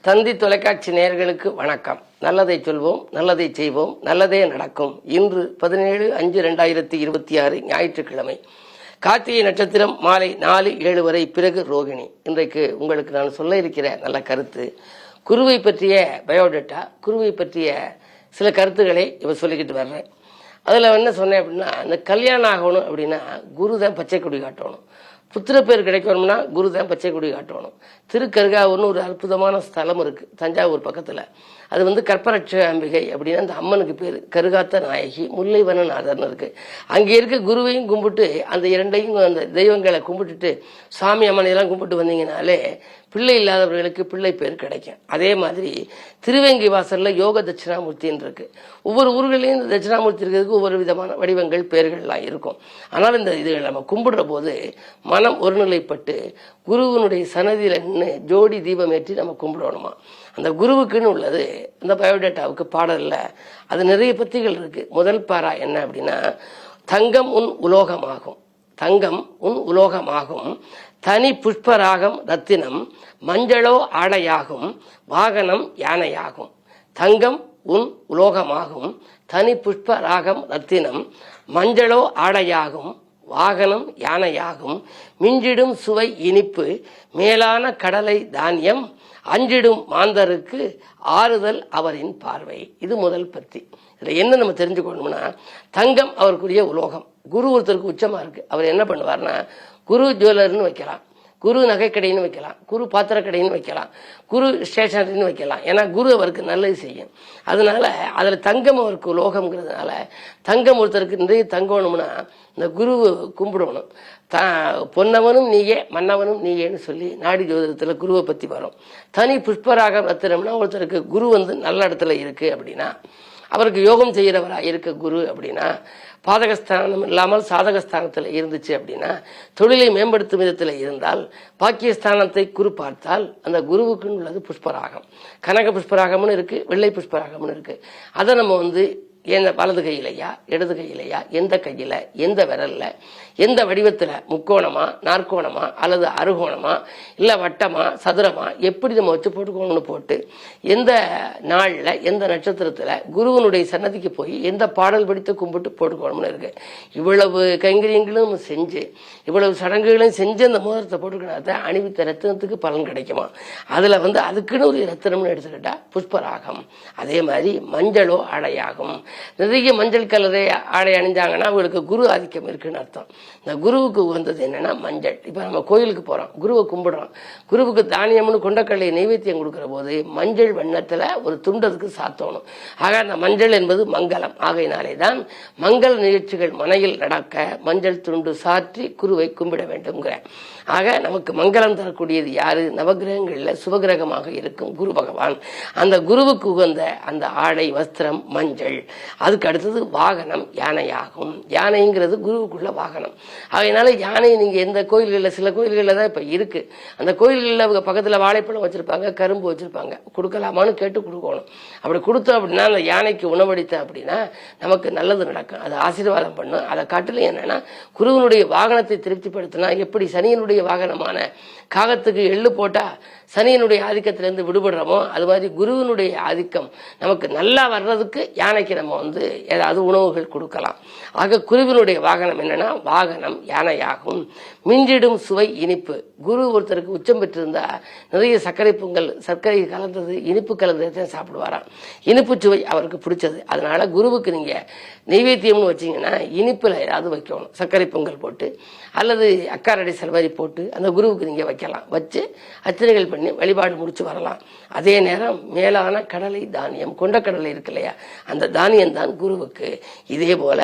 தந்தி தொலைக்காட்சி நேயர்களுக்கு வணக்கம். நல்லதை சொல்வோம், நல்லதை செய்வோம், நல்லதே நடக்கும். இன்று 17/5/2026 ஞாயிற்றுக்கிழமை. கார்த்திகை நட்சத்திரம் மாலை 4:07 வரை, பிறகு ரோகிணி. இன்றைக்கு உங்களுக்கு நான் சொல்ல இருக்கிற நல்ல கருத்து குருவை பற்றிய பயோடேட்டா, குருவை பற்றிய சில கருத்துக்களை இவ சொல்லிக்கிட்டு வர்றேன். அதில் என்ன சொன்னேன் அப்படின்னா, இந்த கல்யாணம் ஆகணும் அப்படின்னா குரு தான் பச்சை கொடி காட்டணும். புத்திர பேர் கிடைக்கணும்னா குரு தான் பச்சை கொடி காட்டணும். திருக்கருகாவூர்னு ஒரு அற்புதமான ஸ்தலம் இருக்கு தஞ்சாவூர் பக்கத்துல. அது கற்பரட்ச அம்பிகை அப்படின்னு அந்த அம்மனுக்கு பேரு. கருகாத்த நாயகி முல்லைவனநாதர்னு இருக்கு. அங்கே இருக்க குருவையும் கும்பிட்டு அந்த இரண்டையும் அந்த தெய்வங்களை கும்பிட்டுட்டு சாமி அம்மனையெல்லாம் கும்பிட்டு வந்தீங்கனாலே பிள்ளை இல்லாதவர்களுக்கு பிள்ளை பேர் கிடைக்கும். அதே மாதிரி திருவேங்கி வாசல்ல யோக தட்சிணாமூர்த்தின்னு இருக்கு. ஒவ்வொரு ஊர்களையும் இந்த தட்சிணாமூர்த்தி இருக்கிறதுக்கு ஒவ்வொரு விதமான வடிவங்கள் பேர்கள்லாம் இருக்கும். ஆனால் இந்த இதுகள் நம்ம கும்பிடுற போது மனம் ஒருநிலைப்பட்டு குருவனுடைய சன்னதியில நின்று ஜோடி தீபம் ஏற்றி நம்ம கும்பிடணுமா. அந்த குருவுக்குன்னு உள்ளது அந்த பயோடேட்டாவுக்கு பாடல்ல அது நிறைய பத்திகள் இருக்கு. முதல் பாரா என்ன அப்படின்னா, தங்கம் உன் உலோகமாகும், தங்கம் உன் உலோகமாகும், தனி புஷ்பராகம் ரத்தினம், மஞ்சளோ ஆடையாகும், வாகனம் யானையாகும். தங்கம் உன் உலோகமாகும், தனி புஷ்ப ராகம் ரத்தினம், மஞ்சளோ ஆடையாகும், வாகனம் யானையாகும், மிஞ்சிடும் சுவை இனிப்பு, மேலான கடலை தானியம், அஞ்சிடும் மாந்தருக்கு ஆறுதல் அவரின் பார்வை. இது முதல் பத்தி. இதுல என்ன நம்ம தெரிஞ்சுக்கணும்னா, தங்கம் அவருக்குரிய உலோகம். குரு ஒருத்தருக்கு உச்சமா இருக்கு. அவர் என்ன பண்ணுவார்னா, குரு ஜுவல்லர்னு வைக்கலாம், குரு நகைக்கடைன்னு வைக்கலாம், குரு பாத்திரக்கடைன்னு வைக்கலாம், குரு ஸ்டேஷனரின்னு வைக்கலாம். ஏன்னா குரு அவருக்கு நல்லது செய்யும். அதனால அதுல தங்கம் அவருக்கு உலோகம்ங்கிறதுனால தங்கம் ஒருத்தருக்கு நிறைய தங்கணும்னா இந்த குருவை கும்பிடணும். பொன்னவனும் நீயே மன்னவனும் நீயேன்னு சொல்லி நாடி ஜோதிடத்துல குருவை பத்தி வரும். தனி புஷ்பராக ரத்தினம்னா ஒருத்தருக்கு குரு நல்ல இடத்துல இருக்கு அப்படின்னா, அவருக்கு யோகம் செய்கிறவரா இருக்க குரு அப்படின்னா, பாதகஸ்தானம் இல்லாமல் சாதகஸ்தானத்தில் இருந்துச்சு அப்படின்னா, தொழிலை மேம்படுத்தும் விதத்தில் இருந்தால், பாக்கியஸ்தானத்தை குரு பார்த்தால் அந்த குருவுக்குன்னு உள்ளது புஷ்பராகம். கனக புஷ்பராகம்னு இருக்கு, வெள்ளை புஷ்பராகம்னு இருக்கு. அதை நம்ம எந்த வலது கையிலையா இடது கையிலையா, எந்த கையில எந்த விரல்ல எந்த வடிவத்துல, முக்கோணமா நாற்கோணமா அல்லது அறுகோணமா இல்ல வட்டமா சதுரமா, எப்படி நம்ம வச்சு போட்டுக்கோணும்னு போட்டு எந்த நாள்ல எந்த நட்சத்திரத்துல குருவனுடைய சன்னதிக்கு போய் எந்த பாடல் படித்து கும்பிட்டு போட்டுக்கோணும்னு இருக்கு. இவ்வளவு கைங்கரியங்களும் செஞ்சு இவ்வளவு சடங்குகளையும் செஞ்சு அந்த மோதிரத்தை போட்டுக்கினா அணிவித்த ரத்தினத்துக்கு பலன் கிடைக்குமா. அதுல அதுக்குன்னு ஒரு ரத்தினம்னு எடுத்துக்கிட்டா புஷ்பராகம். அதே மாதிரி மஞ்சளோ ஆடையாகும். நிறைய மஞ்சள் கலரை ஆடை அணிஞ்சாங்கன்னா அவங்களுக்கு குரு ஆதிக்கம் இருக்குன்னு அர்த்தம். இந்த குருவுக்கு உகந்தது என்னன்னா மஞ்சள். இப்ப நம்ம கோயிலுக்கு போறோம், குருவை கும்பிடுறோம், குருவுக்கு தானியம்னு கொண்டக்கடலை நைவேத்தியம் கொடுக்கிற போது மஞ்சள் வண்ணத்துல ஒரு துண்டத்துக்கு சாத்தணும். ஆக அந்த மஞ்சள் என்பது மங்களம். ஆகையினாலே தான் மங்கள நிகழ்ச்சிகள் மனையில் நடக்க மஞ்சள் துண்டு சாற்றி குருவை கும்பிட வேண்டும்ங்கிற. ஆக நமக்கு மங்களம் தரக்கூடியது யாரு? நவகிரகங்கள்ல சுபகிரகமாக இருக்கும் குரு பகவான். அந்த குருவுக்கு உகந்த அந்த ஆடை வஸ்திரம் மஞ்சள். அதுக்கு அடுத்தது வாகனம் யானையாகும். யானைங்கிறது குருவுக்குள்ள வாகனம். அதனால யானை நீங்க எந்த கோயில்களில், சில கோயில்களில் தான் இப்ப இருக்கு, அந்த கோயில்களில் அவங்க பக்கத்துல வாழைப்பழம் வச்சிருப்பாங்க, கரும்பு வச்சிருப்பாங்க, கொடுக்கலாமான்னு கேட்டு கொடுக்கணும். அப்படி கொடுத்தோம் அப்படின்னா, அந்த யானைக்கு உணவளித்த அப்படின்னா நமக்கு நல்லது நடக்கும், அது ஆசீர்வாதம் பண்ணும். அதை காட்டிலும் என்னன்னா, குருவனுடைய வாகனத்தை திருப்திப்படுத்தினா எப்படி சனியனுடைய வாகனமான காகத்துக்கு எள்ளு போட்டா சனியனுடைய ஆதிக்கத்திலிருந்து விடுபடுறோமோ, அது மாதிரி குருவினுடைய ஆதிக்கம் நமக்கு நல்லா வர்றதுக்கு யானைக்கு நம்ம ஏதாவது உணவுகள் கொடுக்கலாம். ஆக குருவினுடைய வாகனம் என்னன்னா, வாகனம் யானையாகும். மிஞ்சிடும் சுவை இனிப்பு. குரு ஒருத்தருக்கு உச்சம் பெற்றிருந்தா நிறைய சர்க்கரை பொங்கல், சர்க்கரை கலந்தது இனிப்பு கலந்ததை சாப்பிடுவாராம். இனிப்பு சுவை அவருக்கு பிடிச்சது. அதனால குருவுக்கு நீங்க நைவேத்தியம்னு வச்சீங்கன்னா இனிப்புல ஏதாவது வைக்கணும். சர்க்கரை பொங்கல் போட்டு அல்லது அக்காரடை செல்வரி போட்டு அந்த குருவுக்கு நீங்க வைக்கலாம். வச்சு அர்ச்சனைகள் பண்ணி வழிபாடு முடிச்சு வரலாம். அதே நேரம் மேலான கடலை தானியம், கொண்டக்கடலை இருக்கு இல்லையா, அந்த தானியம் தான் குருவுக்கு. இதே போல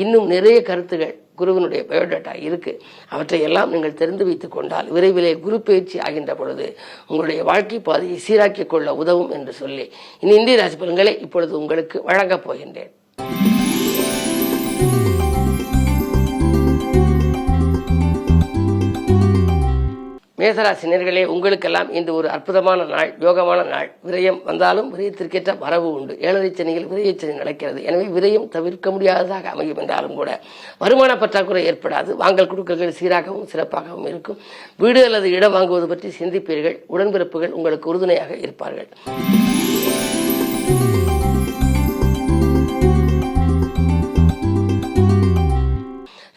இன்னும் நிறைய கருத்துகள் குருவினுடைய பயோடேட்டா இருக்கு. அவற்றை எல்லாம் நீங்கள் தெரிந்து வைத்துக் கொண்டால் விரைவிலே குரு பயிற்சி ஆகின்ற பொழுது உங்களுடைய வாழ்க்கை பாதையை சீராக்கிக் கொள்ள உதவும் என்று சொல்லி இனி இந்திய ராசி பலன்களை இப்பொழுது உங்களுக்கு வழங்கப் போகின்றேன். மேசராசி நேயர்களே, உங்களுக்கெல்லாம் இந்த ஒரு அற்புதமான நாள், யோகமான நாள். விரயம் வந்தாலும் விரயத்திற்கேற்ற வரவு உண்டு. 7.5 சனியில் விரயச்சனி நடக்கிறது. எனவே விரயம் தவிர்க்க முடியாததாக அமையும் என்றாலும் கூட வருமான பற்றாக்குறை ஏற்படாது. வாங்கல் கொடுக்கல்கள் சீராகவும் சிறப்பாகவும் இருக்கும். வீடு அல்லது இடம் வாங்குவது பற்றி சிந்திப்பீர்கள். உடன்பிறப்புகள் உங்களுக்கு உறுதுணையாக இருப்பார்கள்.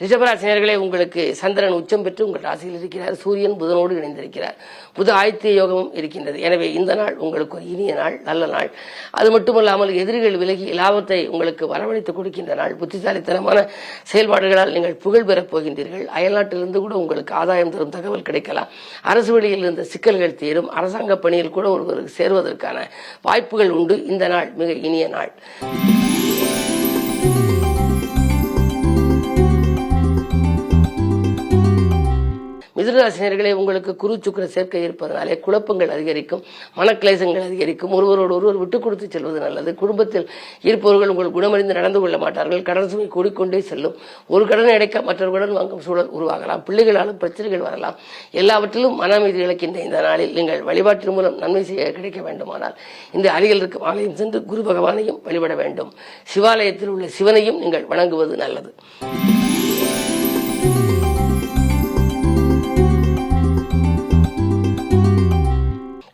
ரிஷபராசினியர்களே, உங்களுக்கு சந்திரன் உச்சம் பெற்று உங்கள் ராசியில் இருக்கிறார். சூரியன் புதனோடு இணைந்திருக்கிறார். புத ஆதித்ய யோகமும் இருக்கின்றது. எனவே இந்த நாள் உங்களுக்கு ஒரு இனிய நாள், நல்ல நாள். அது மட்டுமல்லாமல் எதிரிகள் விலகி லாபத்தை உங்களுக்கு வரவழைத்து கொடுக்கின்ற நாள். புத்திசாலித்தனமான செயல்பாடுகளால் நீங்கள் புகழ் பெறப் போகின்றீர்கள். அயல்நாட்டிலிருந்து கூட உங்களுக்கு ஆதாயம் தரும் தகவல் கிடைக்கலாம். அரசு வழியில் இருந்த சிக்கல்கள் தீரும். அரசாங்க பணியில் கூட ஒருவருக்கு சேர்வதற்கான வாய்ப்புகள் உண்டு. இந்த நாள் மிக இனிய நாள். மிதுனராசினியர்களே, உங்களுக்கு குரு சுக்கிர சேர்க்கை இருப்பதனாலே குழப்பங்கள் அதிகரிக்கும், மனக்கிளேசங்கள் அதிகரிக்கும். ஒருவரோடு ஒருவர் விட்டுக் கொடுத்து செல்வது நல்லது. குடும்பத்தில் இருப்பவர்கள் உங்கள் குணமறிந்து நடந்து கொள்ள மாட்டார்கள். கடன் சுமை கூடிக்கொண்டே செல்லும். ஒரு கடனை அடைக்க மற்றொரு கடன் வாங்கும் சூழல் உருவாகலாம். பிள்ளைகளாலும் பிரச்சனைகள் வரலாம். எல்லாவற்றிலும் மன அமைதி இழக்கின்ற இந்த நாளில் நீங்கள் வழிபாட்டின் மூலம் நன்மை செய்ய கிடைக்க வேண்டுமானால் இந்த அருகில் இருக்கும் ஆலயம் சென்று குரு பகவானையும் வழிபட வேண்டும். சிவாலயத்தில் உள்ள சிவனையும் நீங்கள் வணங்குவது நல்லது.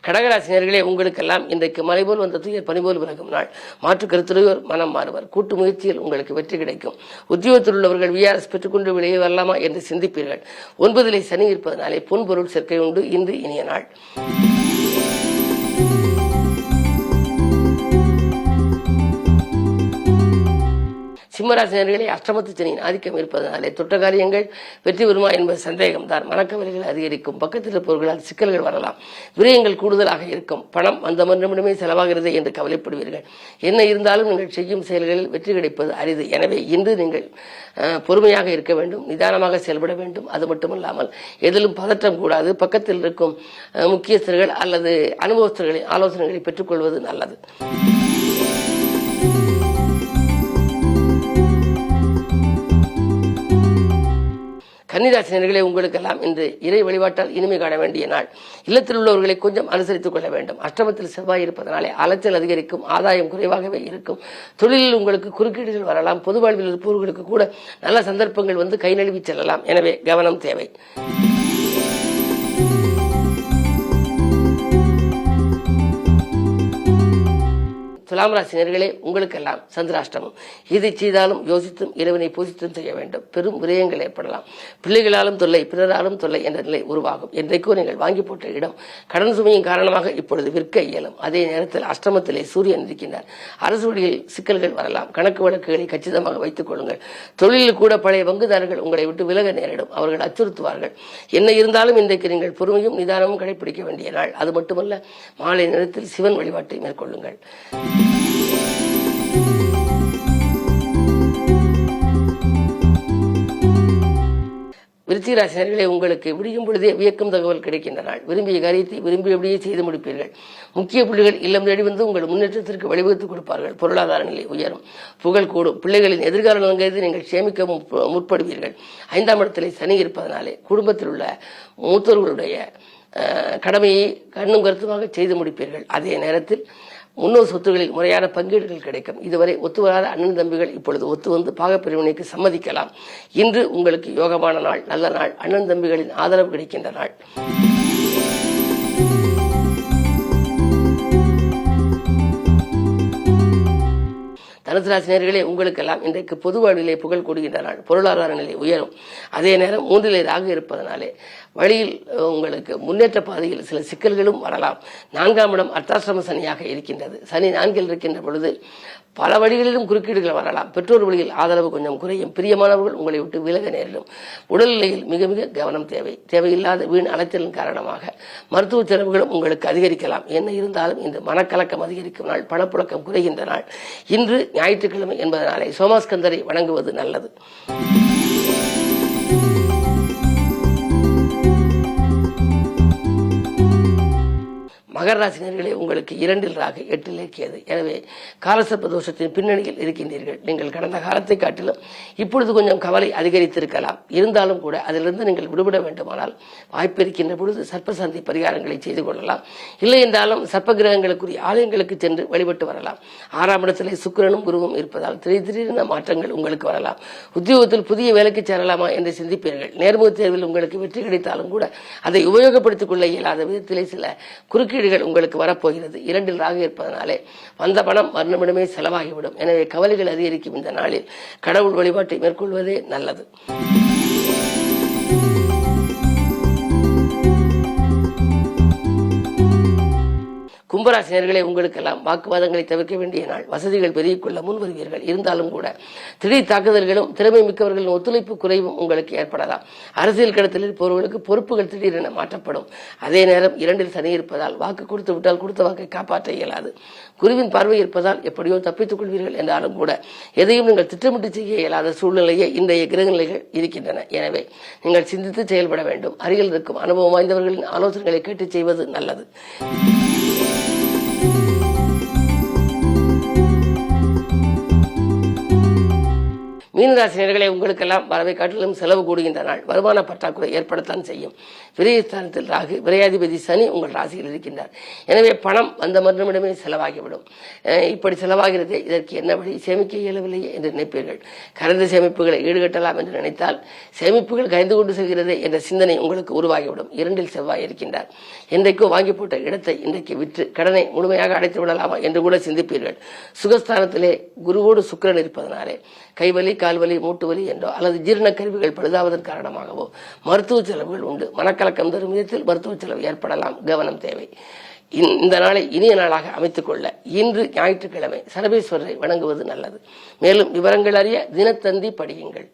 கடகராசினியர்களே, உங்களுக்கெல்லாம் இன்றைக்கு மலை போல் வந்த துயர் பனிபோல் விலகும் நாள். மாற்று கருத்துடையோர் மனம் மாறுவர். கூட்டு முயற்சியில் உங்களுக்கு வெற்றி கிடைக்கும். உத்தியோகத்தில் உள்ளவர்கள் விஆர்எஸ் பெற்றுக்கொண்டு வெளியே வரலாமா என்று சிந்திப்பீர்கள். 9 சனி இருப்பதனாலே பொன்பொருள் சேர்க்கை உண்டு. இன்று இனிய நாள். சிம்மராசினியர்களே, அஷ்டமத்து சனியின் ஆதிக்கம் இருப்பதனாலே தொட்ட காரியங்கள் வெற்றி பெறுமா என்பது சந்தேகம்தான். மனக்கவலைகள் அதிகரிக்கும். பக்கத்தில் இருப்பவர்களால் சிக்கல்கள் வரலாம். விரயங்கள் கூடுதலாக இருக்கும். பணம் அந்த நிமிடமே செலவாகிறது என்று கவலைப்படுவீர்கள். என்ன இருந்தாலும் நீங்கள் செய்யும் செயல்களில் வெற்றி கிடைப்பது அரிது. எனவே இன்று நீங்கள் பொறுமையாக இருக்க வேண்டும், நிதானமாக செயல்பட வேண்டும். அது மட்டுமல்லாமல் எதிலும் பதற்றம் கூடாது. பக்கத்தில் இருக்கும் முக்கியஸ்தர்கள் அல்லது அனுபவஸ்தர்களின் ஆலோசனைகளை பெற்றுக்கொள்வது நல்லது. கன்னிராசினியர்களே, உங்களுக்கெல்லாம் இன்று இறை வழிபாட்டால் இனிமை காண வேண்டிய நாள். இல்லத்தில் உள்ளவர்களை கொஞ்சம் அனுசரித்துக் கொள்ள வேண்டும். அஷ்டமத்தில் செவ்வாய் இருப்பதனாலே அலைச்சல் அதிகரிக்கும். ஆதாயம் குறைவாகவே இருக்கும். தொழிலில் உங்களுக்கு குறுக்கீடுகள் வரலாம். பொது வாழ்வில் இருப்பவர்களுக்கு கூட நல்ல சந்தர்ப்பங்கள் வந்து கை நழுவி செல்லலாம். எனவே கவனம் தேவை. துலாம் ராசினியர்களே, உங்களுக்கெல்லாம் சந்திராஷ்டமம். எதை செய்தாலும் யோசித்தும் இறைவனை பூசித்தும் செய்ய வேண்டும். பெரும் விரயங்கள் ஏற்படலாம். பிள்ளைகளாலும் தொல்லை, பிறராலும் தொல்லை என்ற நிலை உருவாகும். என்றைக்கோ நீங்கள் வாங்கி போட்ட இடம் கடன் சுமையின் காரணமாக இப்பொழுது விற்க இயலும். அதே நேரத்தில் அஷ்டமத்திலே சூரியன் இருக்கின்றார். அரசு வழியில் சிக்கல்கள் வரலாம். கணக்கு வழக்குகளை கச்சிதமாக வைத்துக் கொள்ளுங்கள். தொழிலில் கூட பழைய பங்குதாரர்கள் உங்களை விட்டு விலக நேரிடும். அவர்கள் அச்சுறுத்துவார்கள். என்ன இருந்தாலும் இன்றைக்கு நீங்கள் பொறுமையும் நிதானமும் கடைபிடிக்க வேண்டிய நாள். அது மட்டுமல்ல, மாலை நேரத்தில் சிவன் வழிபாட்டை மேற்கொள்ளுங்கள். விருச்சிகராசினியர்களே, உங்களுக்கு விடியும் பொழுதே வியக்கும் தகவல் கிடைக்கின்ற நாள். விரும்பிய காரியத்தை விரும்பியபடியே செய்து முடிப்பீர்கள். முக்கிய புள்ளிகள் இல்லம் தேடி வந்து உங்கள் முன்னேற்றத்திற்கு வழிவகுத்துக் கொடுப்பார்கள். பொருளாதார நிலை உயரும். புகழ் கூடும். பிள்ளைகளின் எதிர்கால நலன்கருதி நீங்கள் சேமிக்க முற்படுவீர்கள். 5ஆம் இடத்திலே சனி இருப்பதனாலே குடும்பத்தில் உள்ள மூத்தோர்களுடைய கடமையை கண்ணும் கருத்துமாக செய்து முடிப்பீர்கள். அதே நேரத்தில் முன்னோர் சொத்துகளில் முறையான பங்கீடுகள் கிடைக்கும். இதுவரை ஒத்து வராத அண்ணன் தம்பிகள் இப்பொழுது ஒத்து வந்து பாகப்பிரிவினைக்கு சம்மதிக்கலாம். இன்று உங்களுக்கு யோகமான நாள், நல்ல நாள். அண்ணன் தம்பிகளின் ஆதரவு கிடைக்கின்ற நாள். தனுசு ராசினியர்களே, உங்களுக்கெல்லாம் இன்றைக்கு பொது வாழ்விலே புகழ் கூடுகின்ற நாள். பொருளாதார நிலை உயரும். அதே நேரம் 3 ராகு இருப்பதனாலே வழியில் உங்களுக்கு முன்னேற்ற பாதையில் சில சிக்கல்களும் வரலாம். 4ஆம் இடம் அர்த்தாசிரம சனியாக இருக்கின்றது. சனி 4இல் இருக்கின்ற பொழுது பல வழிகளிலும் குறுக்கீடுகள் வரலாம். பெற்றோர் வழியில் ஆதரவு கொஞ்சம் குறையும். பிரியமானவர்கள் உங்களை விட்டு விலக நேரிடும். உடல்நிலையில் மிக மிக கவனம் தேவை. தேவையில்லாத வீண் அலைச்சலின் காரணமாக மருத்துவ செலவுகளும் உங்களுக்கு அதிகரிக்கலாம். என்ன இருந்தாலும் இந்த மனக்கலக்கம் அதிகரிக்கும் நாள். பணப்புழக்கம் குறைகின்ற நாள். இன்று ஞாயிற்றுக்கிழமை என்பதனாலே சோமாஸ்கந்தரை வணங்குவது நல்லது. மகர ராசினர்களே, உங்களுக்கு 2 ராகு 8 கேது. எனவே காலசர்ப்ப தோஷத்தின் பின்னணியில் இருக்கின்றீர்கள். நீங்கள் கடந்த காலத்தை காட்டிலும் இப்பொழுது கொஞ்சம் கவலை அதிகரித்திருக்கலாம். இருந்தாலும் கூட அதிலிருந்து நீங்கள் விடுபட வேண்டுமானால் வாய்ப்பு இருக்கின்ற பொழுது சர்ப்பசாந்தி பரிகாரங்களை செய்து கொள்ளலாம். இல்லை என்றாலும் சர்ப்ப கிரகங்களுக்குரிய ஆலயங்களுக்கு சென்று வழிபட்டு வரலாம். 6ஆம் இடத்திலே சுக்கிரனும் குருவும் இருப்பதால் திடீரென மாற்றங்கள் உங்களுக்கு வரலாம். உத்தியோகத்தில் புதிய வேலைக்கு சேரலாமா என்று சிந்திப்பீர்கள். நேர்முக தேர்வில் உங்களுக்கு வெற்றி கிடைத்தாலும் கூட அதை உபயோகப்படுத்திக் கொள்ள இயலாத விதத்திலே சில குறுக்கீடுகள் உங்களுக்கு வரப்போகிறது. 2 ராகு இருப்பதனாலே வந்த பணம் மறுநிமிடமே செலவாகிவிடும். எனவே கவலைகள் அதிகரிக்கும் இந்த நாளில் கடவுள் வழிபாட்டை மேற்கொள்வதே நல்லது. கும்பராசினியர்களே, உங்களுக்கெல்லாம் வாக்குவாதங்களை தவிர்க்க வேண்டிய நாள். வசதிகள் பெருகிக் கொள்ள முன் வருவீர்கள். இருந்தாலும் கூட திடீர் தாக்குதல்களும் திறமை மிக்கவர்களின் ஒத்துழைப்பு குறைவும் உங்களுக்கு ஏற்படலாம். அரசியல் களத்தில் இருப்பவர்களுக்கு பொறுப்புகள் திடீரென மாற்றப்படும். அதே நேரம் 2 சனி இருப்பதால் வாக்கு கொடுத்து விட்டால் கொடுத்த வாக்கை காப்பாற்ற இயலாது. குருவின் பார்வை இருப்பதால் எப்படியோ தப்பித்துக் கொள்வீர்கள் என்றாலும் கூட எதையும் நீங்கள் திட்டமிட்டு செய்ய இயலாத சூழ்நிலையே இன்றைய கிரகநிலைகள் இருக்கின்றன. எனவே நீங்கள் சிந்தித்து செயல்பட வேண்டும். அருகில் இருக்கும் அனுபவம் வாய்ந்தவர்களின் ஆலோசனைகளை கேட்டு செய்வது நல்லது. மீனராசினியர்களே, உங்களுக்கெல்லாம் வரவை காட்டிலும் செலவு கூடுகின்ற நாள். வருமான பற்றாக்குறை ஏற்படத்தான் செய்யும். விரயஸ்தானத்தில் ராகு, விரையாதிபதி சனி உங்கள் ராசியில் இருக்கின்றார். எனவே பணம் வந்த மறுநிமிடமே செலவாகிவிடும். இப்படி செலவாகிறதே, இதற்கு என்ன வழி, சேமிக்க இயலவில்லையே என்று நினைப்பீர்கள். கரைந்த சேமிப்புகளை ஈடுகட்டலாம் என்று நினைத்தால் சேமிப்புகள் கரைந்து கொண்டு செல்கிறதே என்ற சிந்தனை உங்களுக்கு உருவாகிவிடும். 2 செவ்வாய் இருக்கின்றார். என்றைக்கோ வாங்கி போட்ட இடத்தை இன்றைக்கு விற்று கடனை முழுமையாக அடைத்து விடலாமா என்று கூட சிந்திப்பீர்கள். சுகஸ்தானத்திலே குருவோடு சுக்கிரன் இருப்பதனாலே கைவலி, கால்வலி, மூட்டு வலி என்றோ அல்லது ஜீரண கருவிகள் பழுதாவதன் காரணமாகவோ மருத்துவ செலவுகள் உண்டு. மனக்கலக்கம் தரும் விதத்தில் மருத்துவ செலவு ஏற்படலாம். கவனம் தேவை. இந்த நாளை இனிய நாளாக அமைத்துக் கொள்ள இன்று ஞாயிற்றுக்கிழமை சரபேஸ்வரரை வணங்குவது நல்லது. மேலும் விவரங்கள் அறிய தினத்தந்தி படியுங்கள்.